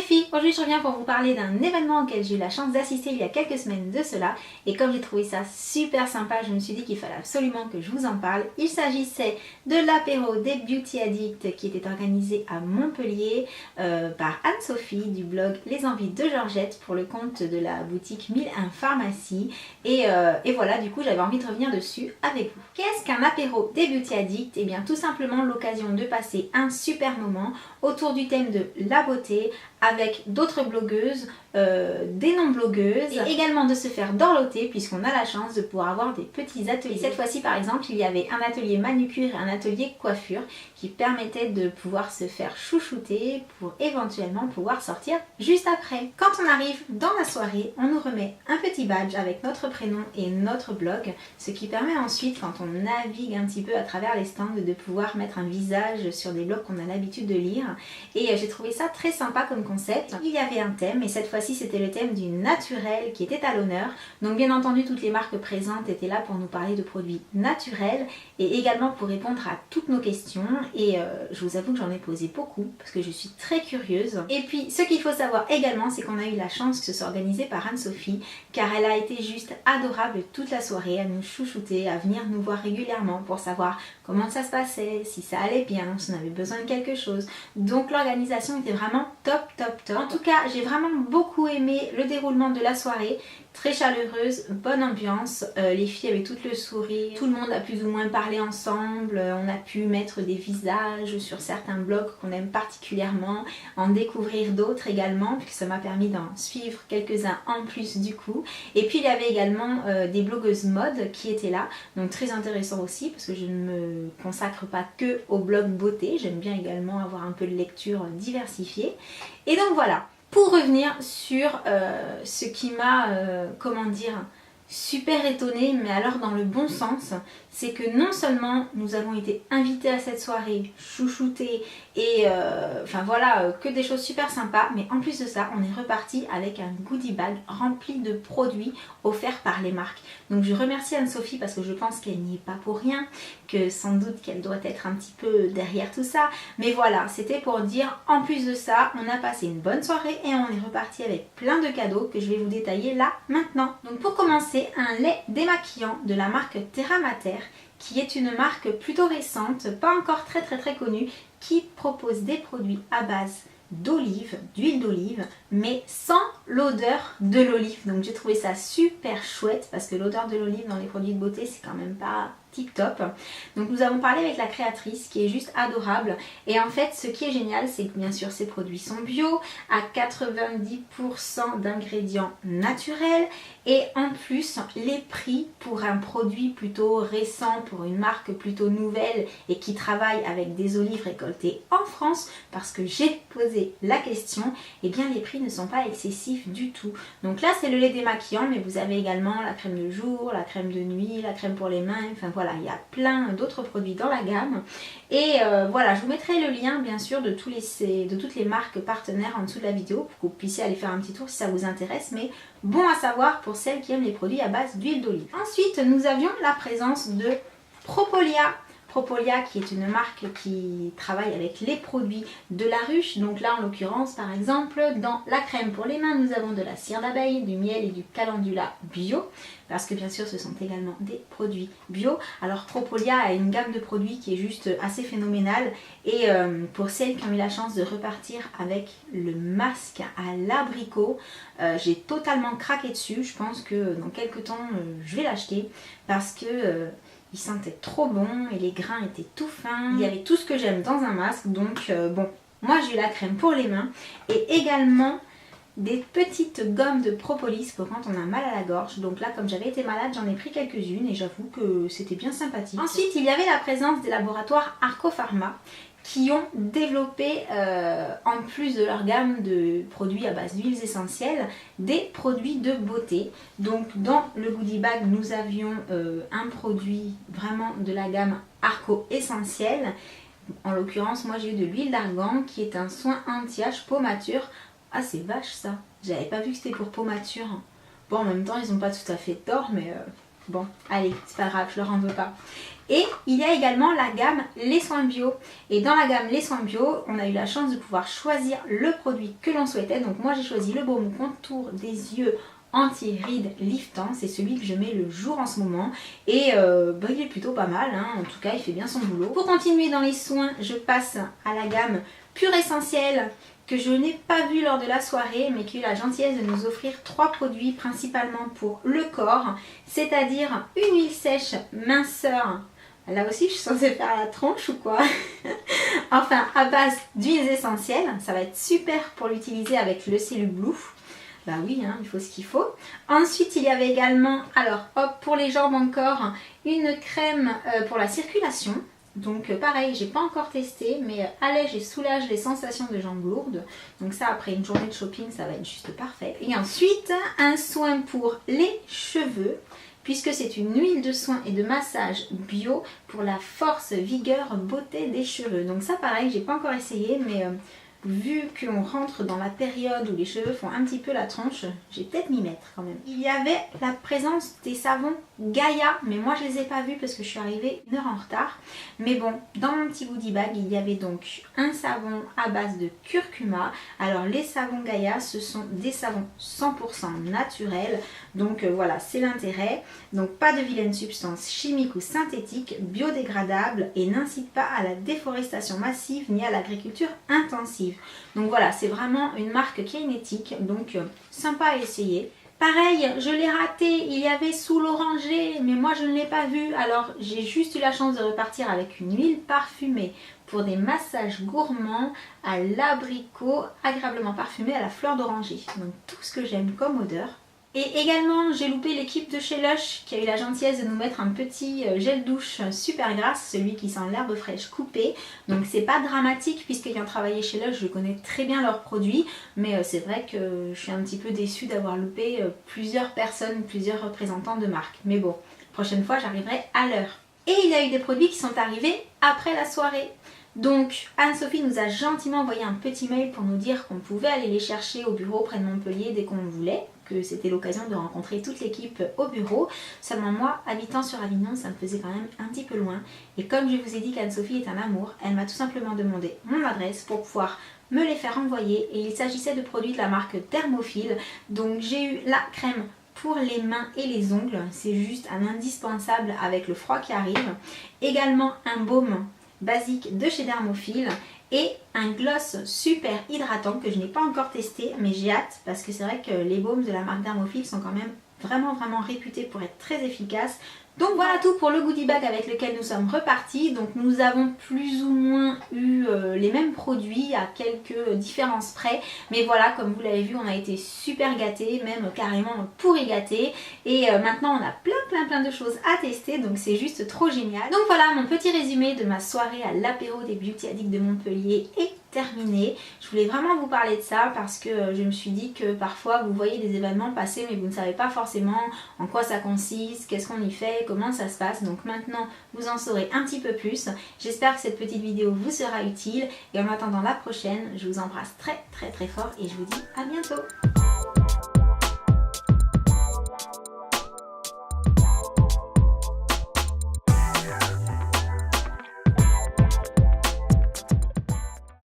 les filles, aujourd'hui je reviens pour vous parler d'un événement auquel j'ai eu la chance d'assister il y a quelques semaines de cela et comme j'ai trouvé ça super sympa, je me suis dit qu'il fallait absolument que je vous en parle. Il s'agissait de l'apéro des Beauty Addicts qui était organisé à Montpellier par Anne-Sophie du blog Les Envies de Georgette pour le compte de la boutique 1001 Pharmacie et voilà, du coup j'avais envie de revenir dessus avec vous. Qu'est-ce qu'un apéro des Beauty Addicts? Eh bien tout simplement l'occasion de passer un super moment autour du thème de la beauté avec d'autres blogueuses, des non-blogueuses et également de se faire dorloter puisqu'on a la chance de pouvoir avoir des petits ateliers. Cette fois-ci par exemple il y avait un atelier manucure et un atelier coiffure qui permettaient de pouvoir se faire chouchouter pour éventuellement pouvoir sortir juste après. Quand on arrive dans la soirée, on nous remet un petit badge avec notre prénom et notre blog, ce qui permet ensuite quand on navigue un petit peu à travers les stands de pouvoir mettre un visage sur des blogs qu'on a l'habitude de lire et j'ai trouvé ça très sympa comme concept. Il y avait un thème et cette fois-ci c'était le thème du naturel qui était à l'honneur. Donc bien entendu toutes les marques présentes étaient là pour nous parler de produits naturels et également pour répondre à toutes nos questions et je vous avoue que j'en ai posé beaucoup parce que je suis très curieuse. Et puis ce qu'il faut savoir également c'est qu'on a eu la chance que ce soit organisé par Anne-Sophie car elle a été juste adorable toute la soirée à nous chouchouter, à venir nous voir régulièrement pour savoir comment ça se passait, si ça allait bien, si on avait besoin de quelque chose. Donc l'organisation était vraiment top. En tout cas, j'ai vraiment beaucoup aimé le déroulement de la soirée. Très chaleureuse, bonne ambiance, les filles avaient toutes le sourire, tout le monde a plus ou moins parlé ensemble, on a pu mettre des visages sur certains blogs qu'on aime particulièrement, en découvrir d'autres également, puisque ça m'a permis d'en suivre quelques-uns en plus du coup. Et puis il y avait également des blogueuses mode qui étaient là, donc très intéressant aussi, parce que je ne me consacre pas que au blog beauté, j'aime bien également avoir un peu de lecture diversifiée. Et donc voilà. Pour revenir sur ce qui m'a, comment dire, super étonnée, mais alors dans le bon sens, c'est que non seulement nous avons été invités à cette soirée, chouchoutés et enfin voilà, que des choses super sympas, mais en plus de ça, on est reparti avec un goodie bag rempli de produits offerts par les marques. Donc je remercie Anne-Sophie parce que je pense qu'elle n'y est pas pour rien, que sans doute qu'elle doit être un petit peu derrière tout ça, mais voilà, c'était pour dire, en plus de ça, on a passé une bonne soirée et on est reparti avec plein de cadeaux que je vais vous détailler là maintenant. Donc pour commencer, un lait démaquillant de la marque Terra Mater qui est une marque plutôt récente, pas encore très connue, qui propose des produits à base d'olive, d'huile d'olive, mais sans l'odeur de l'olive. Donc j'ai trouvé ça super chouette parce que l'odeur de l'olive dans les produits de beauté c'est quand même pas tip top. Donc nous avons parlé avec la créatrice qui est juste adorable et en fait ce qui est génial c'est que bien sûr ces produits sont bio à 90% d'ingrédients naturels et en plus les prix pour un produit plutôt récent, pour une marque plutôt nouvelle et qui travaille avec des olives récoltées en France, parce que j'ai posé la question, et bien les prix ne sont pas excessifs du tout. Donc là c'est le lait démaquillant mais vous avez également la crème de jour, la crème de nuit, la crème pour les mains, enfin voilà, il y a plein d'autres produits dans la gamme et voilà, je vous mettrai le lien bien sûr de toutes les marques partenaires en dessous de la vidéo pour que vous puissiez aller faire un petit tour si ça vous intéresse, mais bon à savoir pour celles qui aiment les produits à base d'huile d'olive. Ensuite nous avions la présence de Propolia. Propolia qui est une marque qui travaille avec les produits de la ruche, donc là en l'occurrence par exemple dans la crème pour les mains nous avons de la cire d'abeille, du miel et du calendula bio, parce que bien sûr ce sont également des produits bio. Alors Propolia a une gamme de produits qui est juste assez phénoménale et pour celles qui ont eu la chance de repartir avec le masque à l'abricot, j'ai totalement craqué dessus. Je pense que dans quelques temps je vais l'acheter parce que il sentait trop bon et les grains étaient tout fins. Il y avait tout ce que j'aime dans un masque. Donc bon, moi j'ai eu la crème pour les mains et également des petites gommes de propolis pour quand on a mal à la gorge. Donc là comme j'avais été malade j'en ai pris quelques-unes et j'avoue que c'était bien sympathique. Ensuite il y avait la présence des laboratoires Arco Pharma qui ont développé, en plus de leur gamme de produits à base d'huiles essentielles, des produits de beauté. Donc dans le goodie bag, nous avions un produit vraiment de la gamme Arco Essentiel. En l'occurrence, moi j'ai eu de l'huile d'argan qui est un soin anti-âge peau mature. Ah c'est vache ça, j'avais pas vu que c'était pour peau mature. Bon en même temps ils n'ont pas tout à fait tort mais... Bon, allez, c'est pas grave, je leur en veux pas. Et il y a également la gamme Les Soins Bio. Et dans la gamme Les Soins Bio, on a eu la chance de pouvoir choisir le produit que l'on souhaitait. Donc moi j'ai choisi le baume contour des yeux anti-rides liftant. C'est celui que je mets le jour en ce moment. Et il est plutôt pas mal, hein. En tout cas il fait bien son boulot. Pour continuer dans les soins, je passe à la gamme Pure Essentiel, que je n'ai pas vu lors de la soirée, mais qui a eu la gentillesse de nous offrir 3 produits principalement pour le corps, c'est-à-dire une huile sèche minceur. Là aussi je suis censée faire la tronche ou quoi? Enfin, à base d'huiles essentielles, ça va être super pour l'utiliser avec le Cellule Blue. Bah oui, hein, il faut ce qu'il faut. Ensuite, il y avait également, alors hop, pour les jambes encore, une crème pour la circulation. Donc pareil, j'ai pas encore testé, mais allège et soulage les sensations de jambes lourdes. Donc ça, après une journée de shopping, ça va être juste parfait. Et ensuite, un soin pour les cheveux, puisque c'est une huile de soin et de massage bio pour la force, vigueur, beauté des cheveux. Donc ça pareil, j'ai pas encore essayé, mais vu qu'on rentre dans la période où les cheveux font un petit peu la tronche, j'ai peut-être m'y mettre quand même. Il y avait la présence des savons Gaïa, mais moi je les ai pas vus parce que je suis arrivée 1 heure en retard. Mais bon, dans mon petit goodie bag, il y avait donc un savon à base de curcuma. Alors les savons Gaïa, ce sont des savons 100% naturels. Donc voilà, c'est l'intérêt. Donc pas de vilaines substances chimiques ou synthétiques, biodégradables et n'incitent pas à la déforestation massive ni à l'agriculture intensive. Donc voilà, c'est vraiment une marque qui a une éthique, donc sympa à essayer. Pareil, je l'ai raté, il y avait sous l'oranger, mais moi je ne l'ai pas vu, alors j'ai juste eu la chance de repartir avec une huile parfumée pour des massages gourmands à l'abricot, agréablement parfumé à la fleur d'oranger. Donc tout ce que j'aime comme odeur. Et également, j'ai loupé l'équipe de chez Lush qui a eu la gentillesse de nous mettre un petit gel douche super grasse, celui qui sent l'herbe fraîche coupée. Donc c'est pas dramatique puisqu'ayant travaillé chez Lush, je connais très bien leurs produits. Mais c'est vrai que je suis un petit peu déçue d'avoir loupé plusieurs personnes, plusieurs représentants de marque. Mais bon, prochaine fois j'arriverai à l'heure. Et il y a eu des produits qui sont arrivés après la soirée. Donc Anne-Sophie nous a gentiment envoyé un petit mail pour nous dire qu'on pouvait aller les chercher au bureau près de Montpellier dès qu'on voulait, que c'était l'occasion de rencontrer toute l'équipe au bureau. Seulement moi, habitant sur Avignon, ça me faisait quand même un petit peu loin. Et comme je vous ai dit qu'Anne-Sophie est un amour, elle m'a tout simplement demandé mon adresse pour pouvoir me les faire envoyer. Et il s'agissait de produits de la marque Thermophile. Donc j'ai eu la crème pour les mains et les ongles, c'est juste un indispensable avec le froid qui arrive. Également un baume basique de chez Thermophile et un gloss super hydratant que je n'ai pas encore testé, mais j'ai hâte parce que c'est vrai que les baumes de la marque Thermophile sont quand même vraiment réputés pour être très efficaces. Donc voilà tout pour le goodie bag avec lequel nous sommes repartis. Donc nous avons plus ou moins eu les mêmes produits à quelques différences près. Mais voilà, comme vous l'avez vu, on a été super gâtés, même carrément pourri gâtés. Et maintenant on a plein de choses à tester, donc c'est juste trop génial. Donc voilà, mon petit résumé de ma soirée à l'apéro des Beauty Addicts de Montpellier est terminé. Je voulais vraiment vous parler de ça parce que je me suis dit que parfois vous voyez des événements passer mais vous ne savez pas forcément en quoi ça consiste, qu'est-ce qu'on y fait, comment ça se passe. Donc maintenant vous en saurez un petit peu plus. J'espère que cette petite vidéo vous sera utile et en attendant la prochaine, je vous embrasse très fort et je vous dis à bientôt.